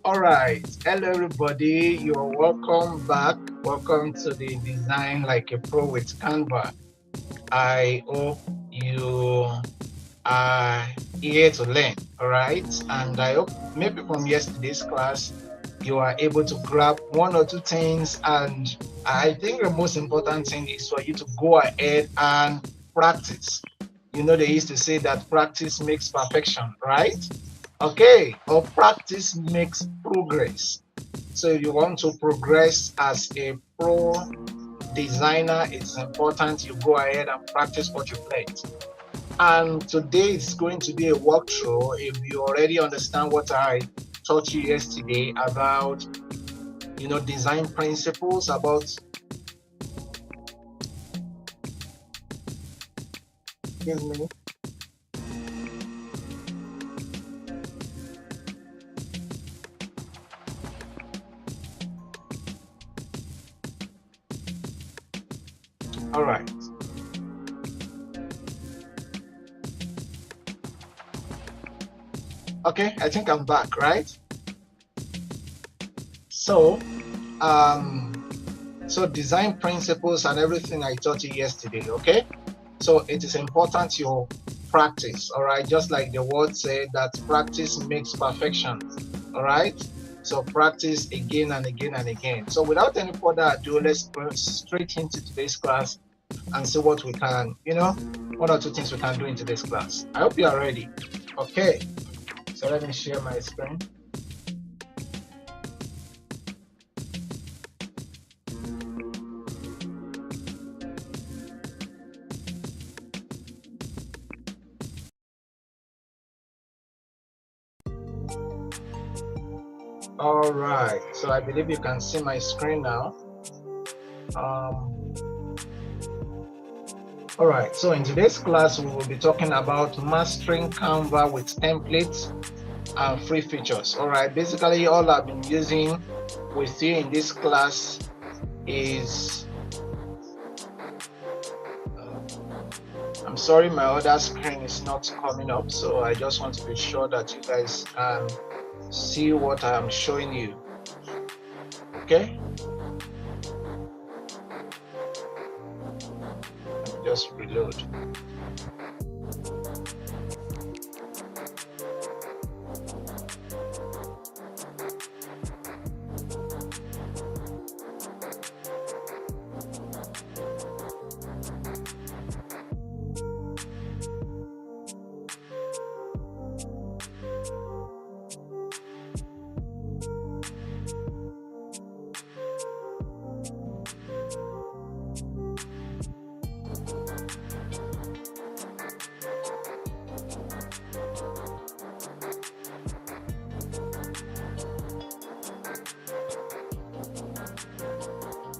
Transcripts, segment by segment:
All right, hello everybody. You're welcome back. Welcome to the Design Like a Pro with Canva. I hope you are here to learn. All right, and I hope maybe from yesterday's class you are able to grab one or two things. And I think the most important thing is for you to go ahead and practice. You know, they used to say that practice makes perfection, right? Okay, or practice makes progress. So if you want to progress as a pro designer, it's important you go ahead and practice what you learned. And today it's going to be a walkthrough. If you already understand what I taught you yesterday about, design principles, about, excuse me. All right. Okay, I think I'm back, right? So, so design principles and everything I taught you yesterday, okay? So it is important you practice, all right? Just like the word said that practice makes perfection, all right? So practice again and again and again. So without any further ado, let's go straight into today's class and see what we can, one or two things we can do in today's class. I hope you are ready. Okay, so let me share my screen. All right, so I believe you can see my screen now. All right, so in today's class, we will be talking about mastering Canva with templates and free features. All right, basically all I've been using with you in this class is, I'm sorry, my other screen is not coming up, so I just want to be sure that you guys can see what I'm showing you. Okay, let me just reload.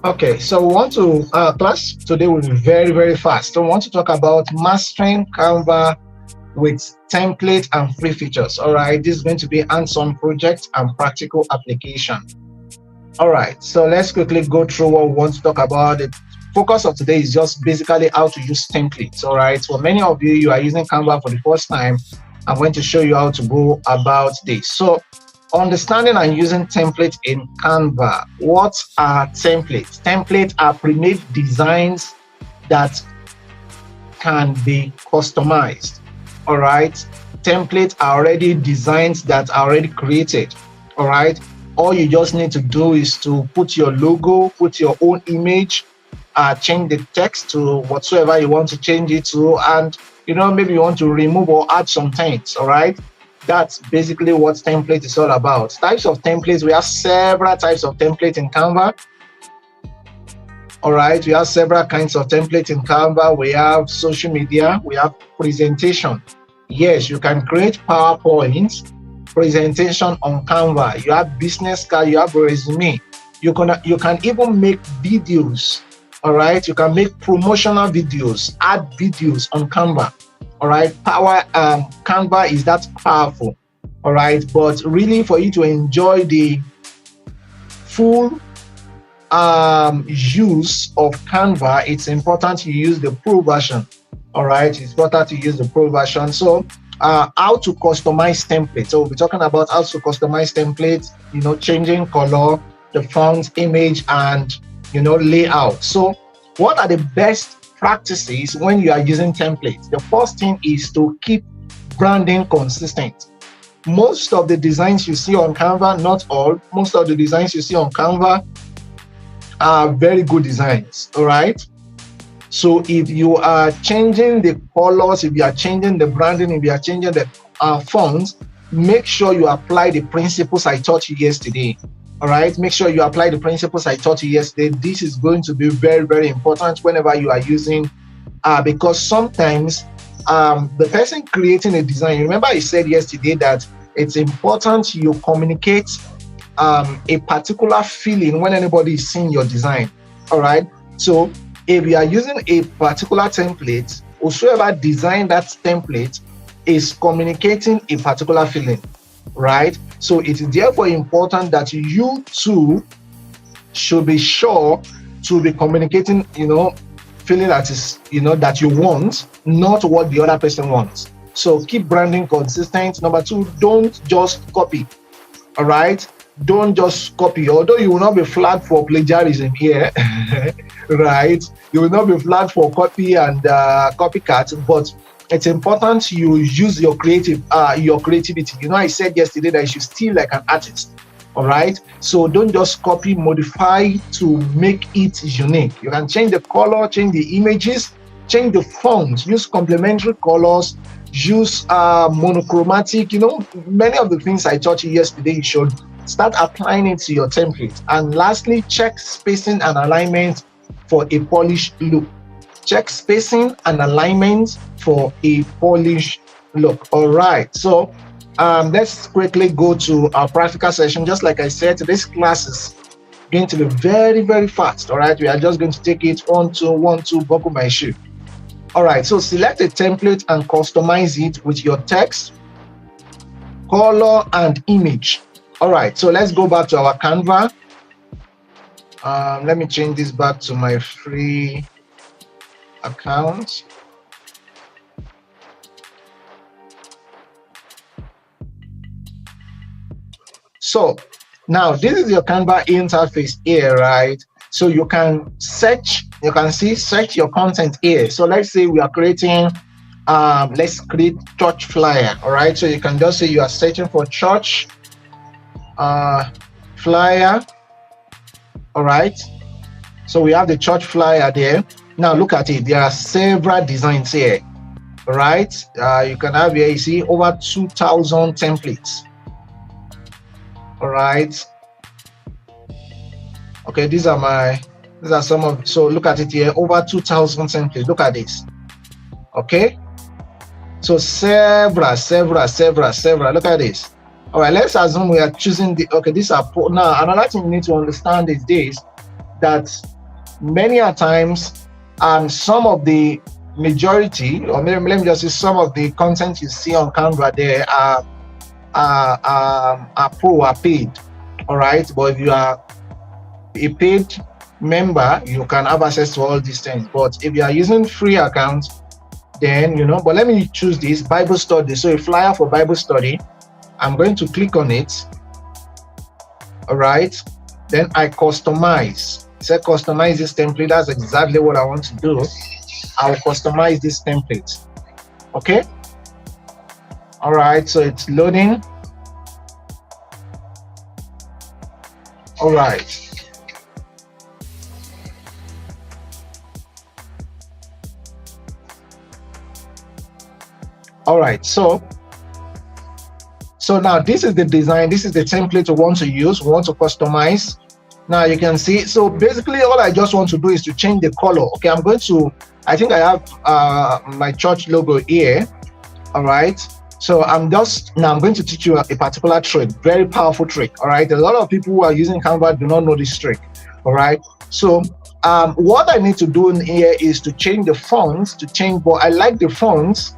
Okay, so we want to class today will be very, very fast. So we want to talk about mastering Canva with template and free features. All right, this is going to be hands-on project and practical application. All right, so let's quickly go through what we want to talk about. The focus of today is just basically how to use templates. All right, for many of you, you are using Canva for the first time. I'm going to show you how to go about this. So understanding and using templates in Canva. What are templates? Templates are pre-made designs that can be customized. All right, templates are already designs that are already created. All right, all you just need to do is to put your logo, put your own image, change the text to whatsoever you want to change it to, and maybe you want to remove or add some things. All right, that's basically what template is all about. Types of templates, we have several types of templates in Canva. All right, we have several kinds of templates in Canva. We have social media, we have presentation. Yes, you can create PowerPoint presentation on Canva. You have business card, you have resume. You can even make videos. All right, you can make promotional videos, add videos on Canva. All right, Canva is that powerful. All right, but really for you to enjoy the full use of Canva, it's important you use the pro version. All right, it's important to use the pro version. So how to customize templates. So we'll be talking about how to customize templates, changing color, the font, image, and layout. So what are the best practices when you are using templates? The first thing is to keep branding consistent. Most of the designs you see on Canva, not all, most of the designs you see on Canva are very good designs. All right. So if you are changing the colors, if you are changing the branding, if you are changing the fonts, make sure you apply the principles I taught you yesterday. All right, make sure you apply the principles I taught you yesterday. This is going to be very, very important whenever you are using, because sometimes the person creating a design, remember I said yesterday that it's important you communicate a particular feeling when anybody is seeing your design. All right, so if you are using a particular template, whosoever designed that template is communicating a particular feeling, right? So it is therefore important that you too should be sure to be communicating, feeling that is, that you want, not what the other person wants. So keep branding consistent. Number two, don't just copy. All right, don't just copy. Although you will not be flagged for plagiarism here, right? You will not be flagged for copy and copycat, but it's important you use your creativity. I said yesterday that you should steal like an artist. All right, so don't just copy, modify to make it unique. You can change the color, change the images, change the fonts, use complementary colors, use monochromatic. Many of the things I taught you yesterday, you should start applying it to your template. And lastly, check spacing and alignment for a polished look. Check spacing and alignment for a polished look. All right, so let's quickly go to our practical session. Just like I said, today's class is going to be very, very fast. All right, we are just going to take it 1, 2, 1, 2, buckle my shoe. All right, so select a template and customize it with your text, color, and image. All right, so let's go back to our Canva. Let me change this back to my free account. So now this is your Canva interface here, right? So you can search, search your content here. So let's say we are creating, let's create church flyer. All right, so you can just say you are searching for church flyer. All right, so we have the church flyer there. Now look at it, there are several designs here. All right, you can have here, you see, over 2,000 templates. All right, okay, these are some of, so look at it here, over 2,000 templates. Look at this. Okay, so several. Look at this. All right, let's assume we are choosing the, okay, these are, now another thing you need to understand is this, that many a times some of the majority, or maybe let me just say some of the content you see on Canva there are paid. All right, but if you are a paid member, you can have access to all these things. But if you are using free accounts, then but let me choose this Bible study. So a flyer for Bible study, I'm going to click on it. All right, then I customize. Say customize this template. That's exactly what I want to do. I'll customize this template. Okay, all right, so it's loading. All right, all right, so now this is the design, this is the template we want to use, we want to customize. Now you can see, so basically all I just want to do is to change the color. Okay, I'm going to, I think I have my church logo here. All right, so I'm going to teach you a particular trick, very powerful trick. All right, a lot of people who are using Canva do not know this trick. All right, so what I need to do in here is to change the fonts, but I like the fonts,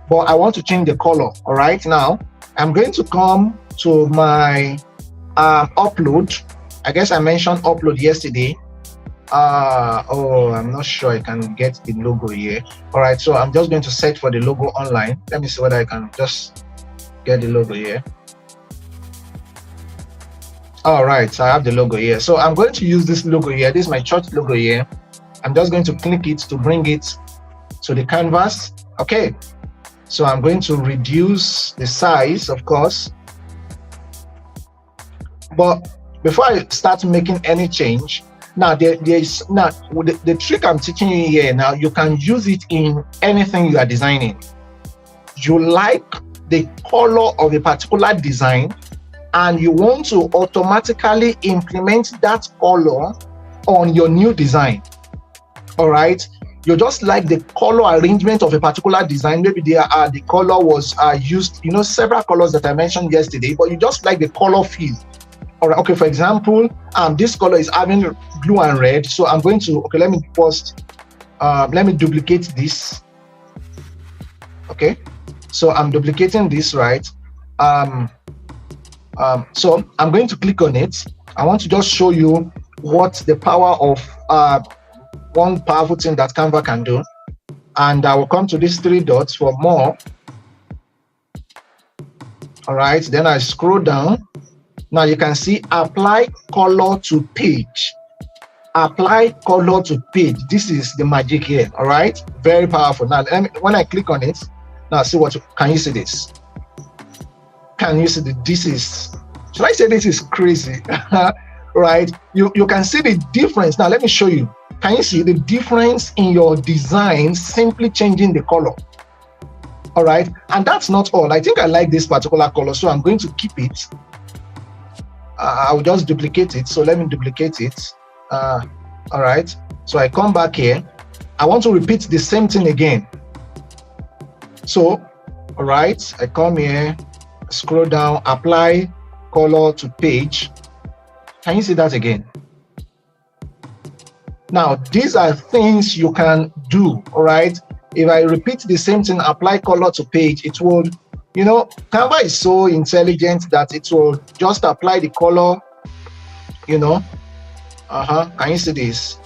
but I want to change the color. All right, now I'm going to come to my upload. I guess I mentioned upload yesterday. Oh, I'm not sure I can get the logo here. All right, so I'm just going to search for the logo online. Let me see whether I can just get the logo here. All right, so I have the logo here. So I'm going to use this logo here. This is my church logo here. I'm just going to click it to bring it to the canvas. Okay, so I'm going to reduce the size, of course. But before I start making any change, now there's now the trick I'm teaching you here. Now you can use it in anything you are designing. You like the color of a particular design, and you want to automatically implement that color on your new design. All right, you just like the color arrangement of a particular design. Maybe the color was used, several colors that I mentioned yesterday, but you just like the color feel. All right, okay, for example, this color is having blue and red, so I'm going to, okay, let me first let me duplicate this. Okay, so I'm duplicating this, right? So I'm going to click on it. I want to just show you what the power of one powerful thing that Canva can do. And I will come to these three dots for more. All right, then I scroll down. Now you can see apply color to page. Apply color to page. This is the magic here. All right, very powerful. Now when I click on it, now see what can you see this? Can you see that this is, should I say this is crazy? Right, you can see the difference. Now let me show you. Can you see the difference in your design simply changing the color? All right, and that's not all. I think I like this particular color, so I'm going to keep it. I'll just duplicate it. So let me duplicate it. All right, so I come back here. I want to repeat the same thing again. So, all right, I come here, scroll down, apply color to page. Can you see that again? Now, these are things you can do, all right? If I repeat the same thing, apply color to page, it will, Canva is so intelligent that it will just apply the color, Can you see this?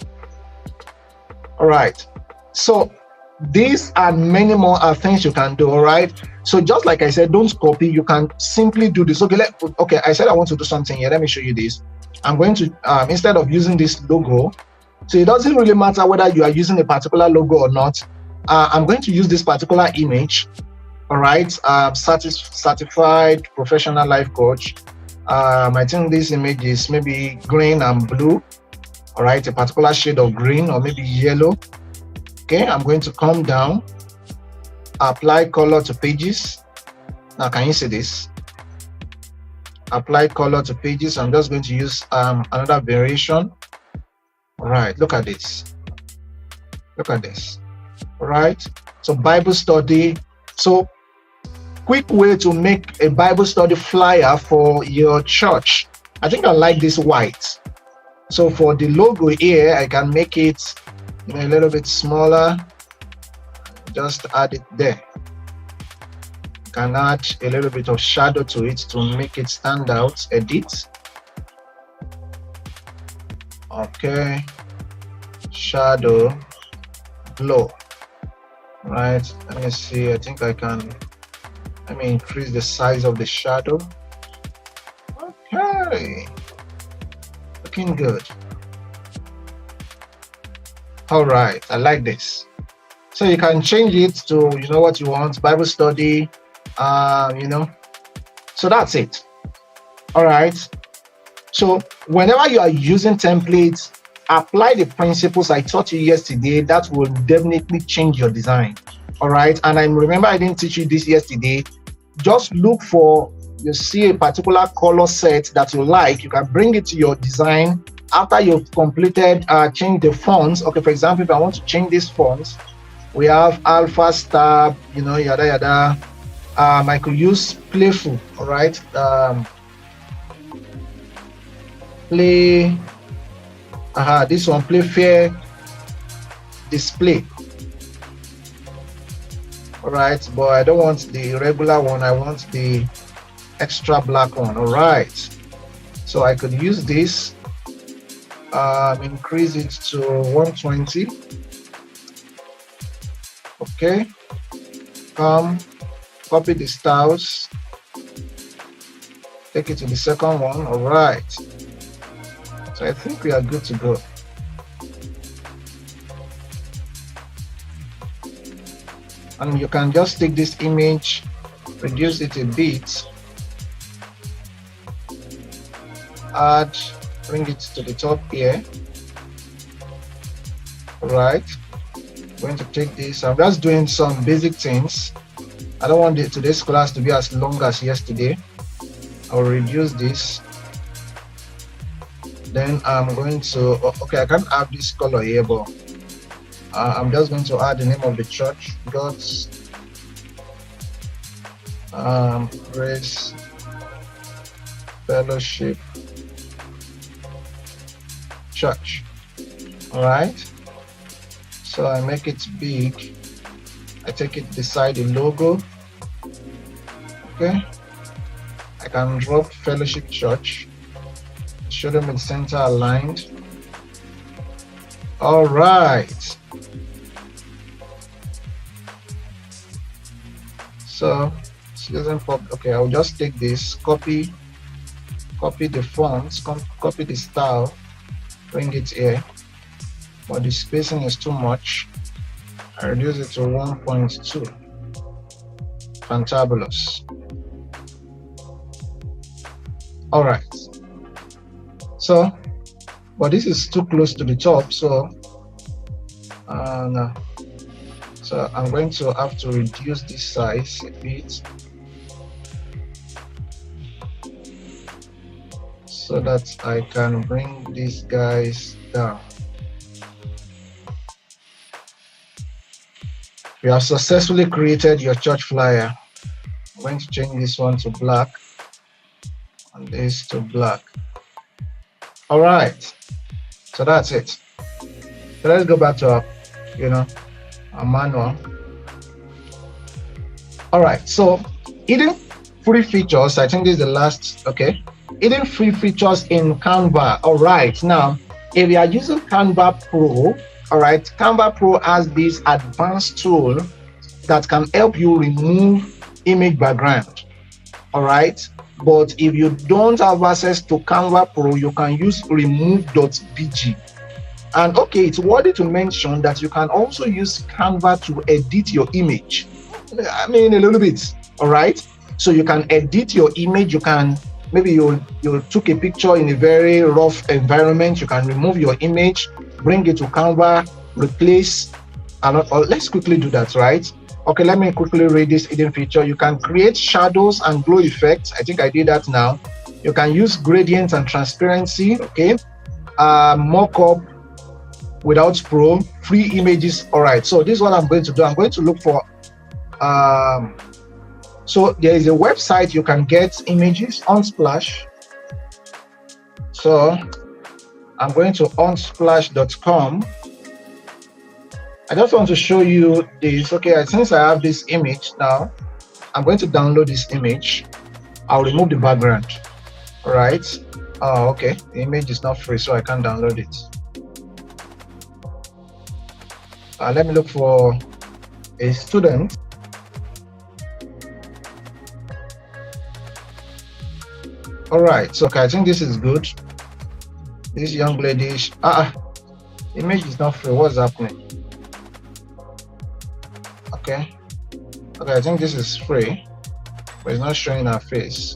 All right. So these and many more are things you can do, all right? So just like I said, don't copy. You can simply do this. Okay, I said I want to do something here. Let me show you this. I'm going to, instead of using this logo, so it doesn't really matter whether you are using a particular logo or not. I'm going to use this particular image. All right, certified professional life coach. I think this image is maybe green and blue. All right, a particular shade of green or maybe yellow. Okay, I'm going to come down, apply color to pages. Now, can you see this? Apply color to pages. I'm just going to use another variation. All right, look at this. Look at this. All right, so Bible study. So quick way to make a Bible study flyer for your church. I think I like this white. So for the logo here, I can make it a little bit smaller. Just add it there. Can add a little bit of shadow to it to make it stand out. Edit. Okay. Shadow, glow. Right. Let me see. I think I can. Let me increase the size of the shadow. Okay. Looking good. All right. I like this. So you can change it to what you want. Bible study. So that's it. All right. So whenever you are using templates, apply the principles I taught you yesterday. That will definitely change your design. All right. And I remember I didn't teach you this yesterday. Just look for, you see a particular color set that you like, you can bring it to your design. After you've completed, change the fonts. Okay, for example, if I want to change these fonts, we have alpha, star, yada yada. I could use playful. All right. This one, play fair display. All right, but I don't want the regular one. I want the extra black one. All right, so I could use this. increase it to 120. Okay, copy the styles, take it to the second one. All right, so I think we are good to go. And you can just take this image, reduce it a bit, add, bring it to the top here. All right, I'm going to take this. I'm just doing some basic things. I don't want today's class to be as long as yesterday. I'll reduce this. Then I'm going to, okay, I can't have this color here, but I'm just going to add the name of the church, God's Grace Fellowship Church. All right, so I make it big. I take it beside the logo. Okay, I can drop Fellowship Church, show them in center aligned. All right, so it doesn't pop. Okay, I'll just take this, copy the fonts, copy the style, bring it here, but the spacing is too much. I reduce it to 1.2. Fantabulous. All right, so but this is too close to the top, so no. So I'm going to have to reduce this size a bit so that I can bring these guys down. You have successfully created your church flyer. I'm going to change this one to black and this to black. All right, so that's it. So let's go back to our manual. All right, so hidden free features. I think this is the last. Okay, hidden free features in Canva. All right, now if you are using Canva Pro, all right, Canva Pro has this advanced tool that can help you remove image background. All right, but if you don't have access to Canva Pro, you can use remove.bg. And okay, it's worthy to mention that you can also use Canva to edit your image. I mean, a little bit. All right, so you can edit your image. You can, maybe you took a picture in a very rough environment. You can remove your image, bring it to Canva, replace, and let's quickly do that, right? Okay, let me quickly read this hidden feature. You can create shadows and glow effects. I think I did that now. You can use gradients and transparency. Okay, mock-up without Pro, free images. All right, so this is what I'm going to do. I'm going to look for so there is a website you can get images, Unsplash. So I'm going to unsplash.com. I just want to show you this. Okay, since I have this image now, I'm going to download this image. I'll remove the background. All right. Oh, okay, the image is not free, so I can't download it. Let me look for a student. All right, so okay, I think this is good. This young lady, image is not free. What's happening? Okay, I think this is free, but it's not showing her face.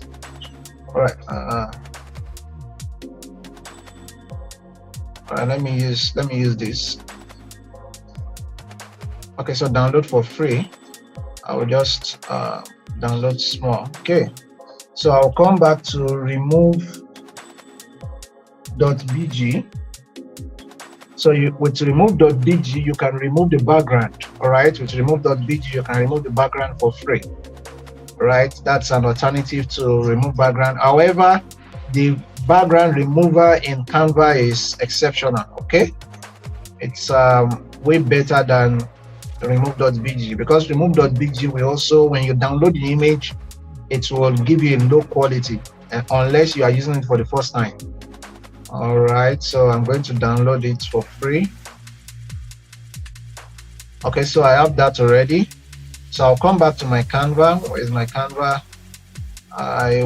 All right, all right, let me use this. Okay, so download for free. I will just download small. Okay, so I'll come back to remove.bg. So with remove.bg, you can remove the background. All right, with remove.bg, you can remove the background for free. All right, that's an alternative to remove background. However, the background remover in Canva is exceptional. Okay, it's way better than remove.bg, because remove.bg will also, when you download the image, it will give you a low quality unless you are using it for the first time. All right, so I'm going to download it for free. Okay, so I have that already. So I'll come back to my Canva. Where is my Canva? I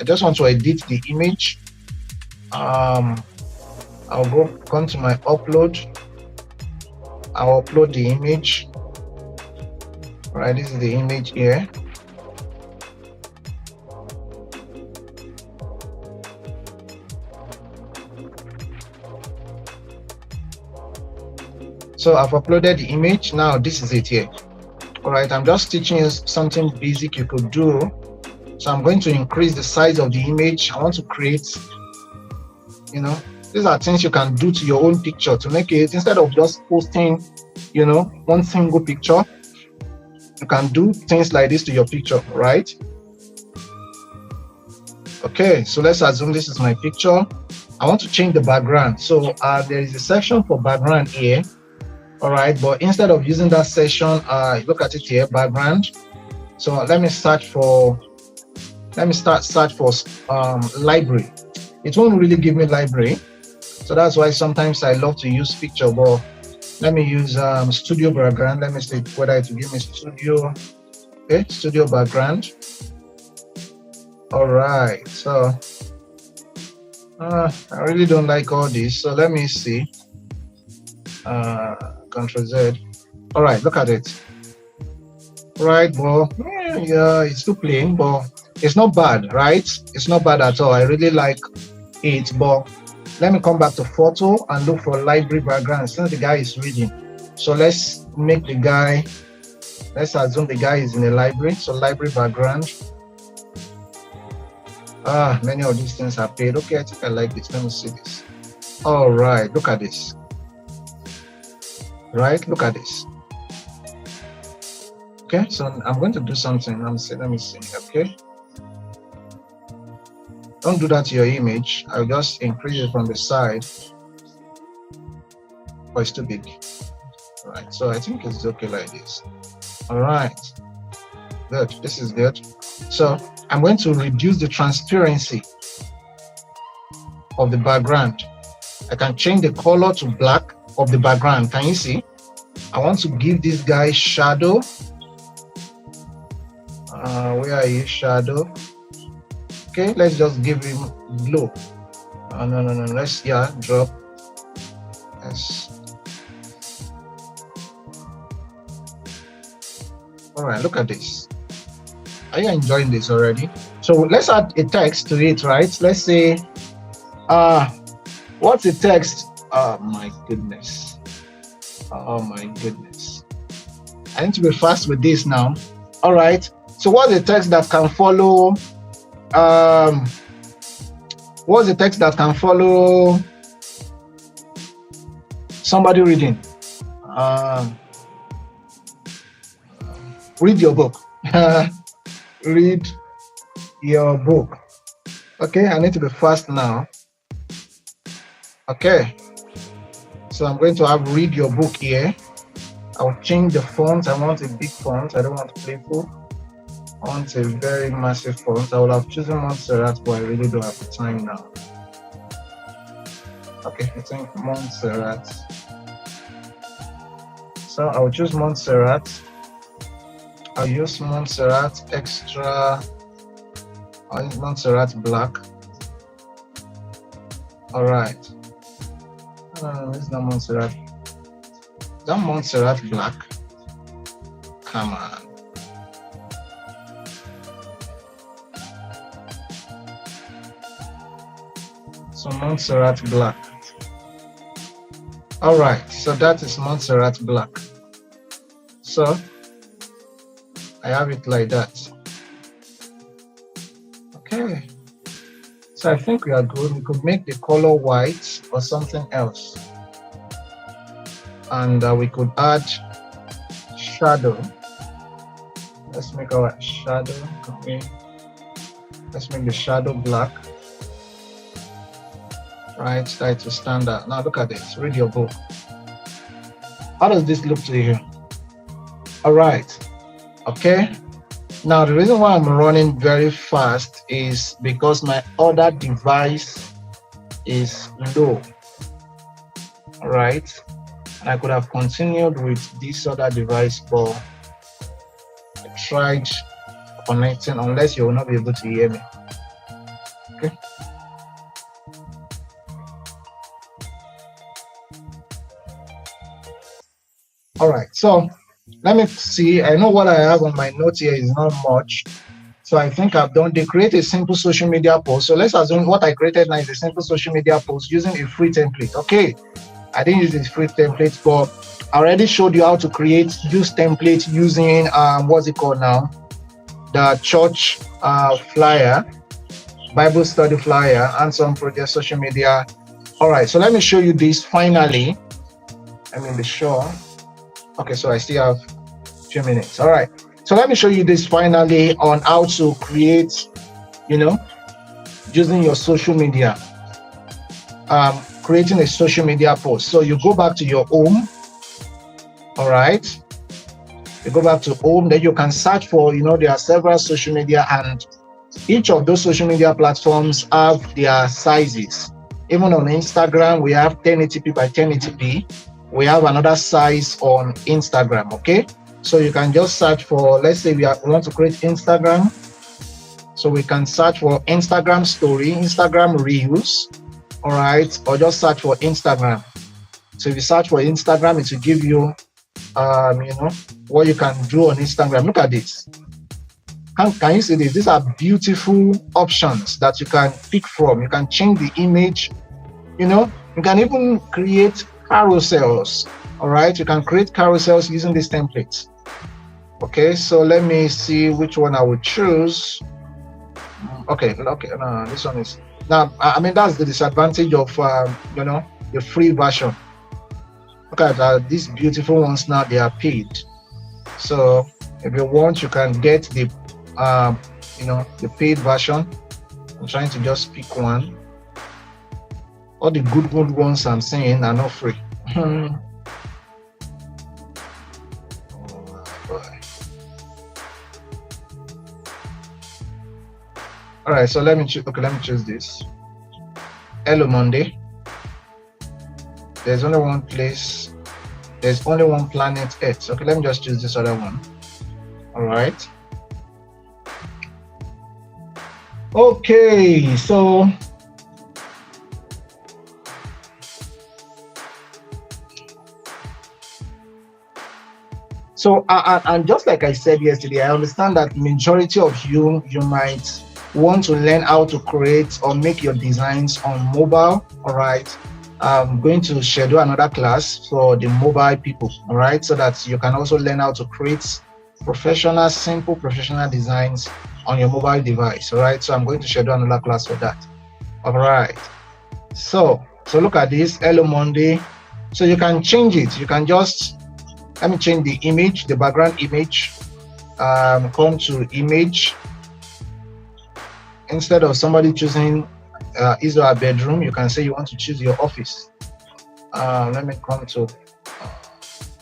just want to edit the image. I'll come to my upload. I'll upload the image. All right, this is the image here. So I've uploaded the image. Now this is it here. All right, I'm just teaching you something basic you could do. So I'm going to increase the size of the image. I want to create, these are things you can do to your own picture to make it, instead of just posting, one single picture, you can do things like this to your picture, right? Okay, so let's assume this is my picture. I want to change the background. So there is a section for background here. All right, but instead of using that section, look at it here, background. So let me search for library. It won't really give me library, so that's why sometimes I love to use picture. But let me use studio background. Let me see whether it will give me studio. Okay, studio background. All right, so I really don't like all this, so let me see. Control Z. All right, look at it. Right, well, yeah, it's too plain, but it's not bad, right? It's not bad at all. I really like it, but let me come back to photo and look for library background since the guy is reading. So let's assume the guy is in a library. So library background. Many of these things are paid. Okay, I think I like this. Let me see this. All right, look at this. Right, look at this. Okay, so I'm going to do something. Let me see. Okay, don't do that to your image. I'll just increase it from the side. Oh, it's too big. All right, so I think it's okay like this. All right, good. This is good. So I'm going to reduce the transparency of the background. I can change the color to black of the background. Can you see? I want to give this guy shadow. Where are you, shadow? Okay, let's just give him glow. No. Let's drop. Yes. All right, look at this. Are you enjoying this already? So let's add a text to it, right? Let's say, what's the text? Oh my goodness. I need to be fast with this now. All right. So what's the text that can follow? What's the text that can follow somebody reading? Read your book. Read your book. Okay, I need to be fast now. Okay, so I'm going to have read your book here. I'll change the font. I want a big font. I don't want playful. I want a very massive font. I would have chosen Montserrat, but I really don't have the time now. Okay, I think Montserrat. So I'll choose Montserrat. I'll use Montserrat extra. I'll use Montserrat black. All right. It's not Montserrat. Is that Montserrat black? Come on. So Montserrat black. All right. So that is Montserrat black. So I have it like that. Okay. So I think we are good. We could make the color white or something else. And we could add shadow. Let's make our shadow. Okay. Let's make the shadow black. Right, try to stand out. Now look at this. Read your book. How does this look to you? All right. Okay. Now the reason why I'm running very fast is because my other device is low. All right, and I could have continued with this other device, but I tried connecting, unless you will not be able to hear me. Okay. All right, so let me see. I know what I have on my notes here is not much, so I think I've done. They create a simple social media post. So let's assume what I created now is a simple social media post using a free template. Okay, I didn't use this free template, but I already showed you how to use template using what's it called now? The church flyer, Bible study flyer, and some project social media. All right, so let me show you this finally. Let me be sure. Okay, so I still have a few minutes. All right, so let me show you this finally on how to create, using your social media, creating a social media post. So you go back to your home. All right, you go back to home, then you can search for, there are several social media, and each of those social media platforms have their sizes. Even on Instagram, we have 1080p by 1080p. We have another size on Instagram. Okay, so you can just search for, let's say we want to create Instagram, so we can search for Instagram story, Instagram reels. All right, or just search for Instagram. So if you search for Instagram, it will give you what you can do on Instagram. Look at this. Can you see this? These are beautiful options that you can pick from. You can change the image. You can even create carousels. All right, you can create carousels using these templates. Okay, so let me see which one I would choose. Okay, this one is now. I mean, that's the disadvantage of the free version. Look at these beautiful ones now. They are paid. So if you want, you can get the the paid version. I'm trying to just pick one. All the good ones I'm saying are not free. Oh, boy. All right, so let me choose this. Hello Monday. There's only one place. There's only one planet Earth. Okay, let me just choose this other one. All right. Okay, so and just like I said yesterday, I understand that majority of you might want to learn how to create or make your designs on mobile. All right, I'm going to schedule another class for the mobile people. All right, so that you can also learn how to create simple professional designs on your mobile device. All right, so I'm going to schedule another class for that. All right, so look at this. Hello Monday. So you can change it. You can just, let me change the image, the background image. Come to image. Instead of somebody choosing his or her bedroom, you can say you want to choose your office. Let me come to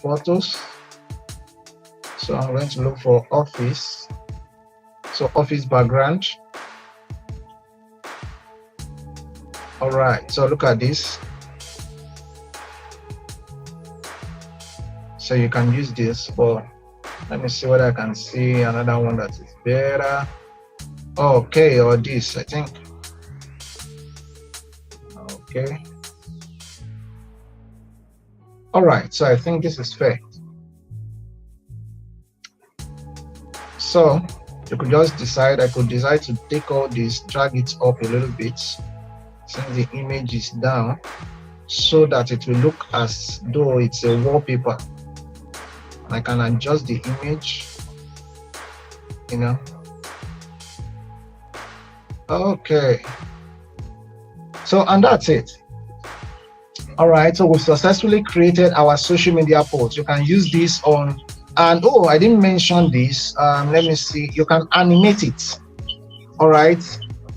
photos. So I'm going to look for office. So office background. All right, so look at this. So you can use this, but let me see whether I can see another one that is better. Okay, or this, I think. Okay. All right, so I think this is fair. So you could just decide, I could decide to take all this, drag it up a little bit, since the image is down, so that it will look as though it's a wallpaper. I can adjust the image, Okay. So, and that's it. All right, so we've successfully created our social media post. You can use this on, and oh, I didn't mention this. Let me see. You can animate it. All right,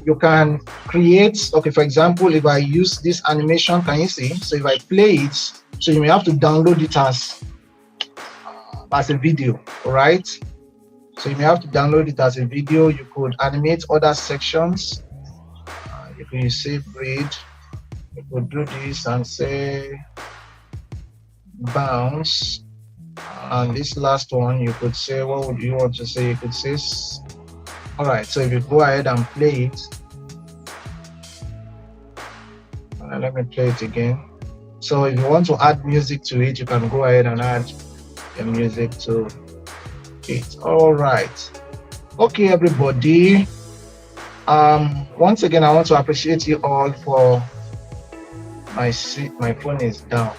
you can create. Okay, for example, if I use this animation, can you see? So if I play it, so you may have to download it as a video. All right. So you may have to download it as a video. You could animate other sections. You can save read. You could do this and say bounce. And this last one, you could say, what would you want to say? You could say, all right. So if you go ahead and play it, let me play it again. So if you want to add music to it, you can go ahead and add your music to it. All right. Okay, everybody. Once again, I want to appreciate you all for my phone is down.